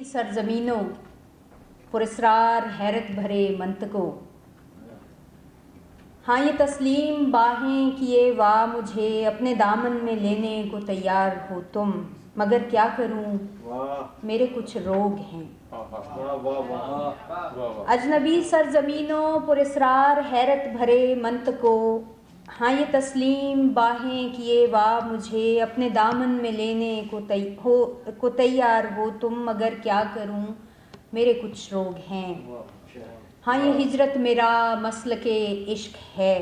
सरजमीनों पुरस्रार हैरत भरे मंतकों। हाँ ये तस्लीम बाहें किए वाह मुझे अपने दामन में लेने को तैयार हो तुम, मगर क्या करूं मेरे कुछ रोग हैं। अजनबी सरजमीनों पुरस्रार हैरत भरे मंतकों। हाँ ये तस्लीम बाहें किए वाह मुझे अपने दामन में लेने को तैयार हो तुम, मगर क्या करूं मेरे कुछ रोग हैं। हाँ ये हिजरत मेरा मसलके इश्क है,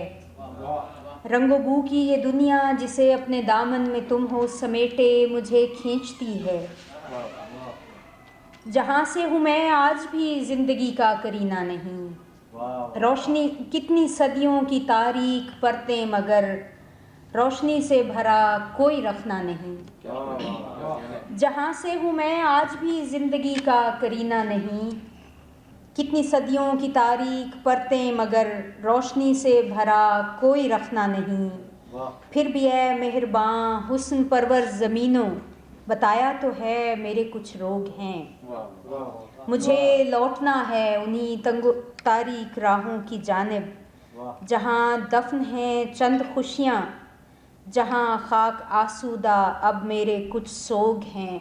रंगो बू की ये दुनिया जिसे अपने दामन में तुम हो समेटे मुझे खींचती है। जहाँ से हूँ मैं आज भी जिंदगी का करीना नहीं, रोशनी कितनी सदियों की तारीख परतें मगर रोशनी से भरा कोई रखना नहीं। जहाँ से हूँ मैं आज भी जिंदगी का करीना नहीं, कितनी सदियों की तारीख परतें मगर रोशनी से भरा कोई रखना नहीं। फिर भी है मेहरबान हुस्न परवर ज़मीनों, बताया तो है मेरे कुछ रोग हैं। मुझे लौटना है उन्हीं तंगो तारीख राहों की जानिब, जहाँ दफन हैं चंद खुशियाँ, जहाँ खाक आसूदा अब मेरे कुछ सोग हैं।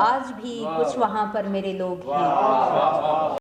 आज भी कुछ वहाँ पर मेरे लोग हैं।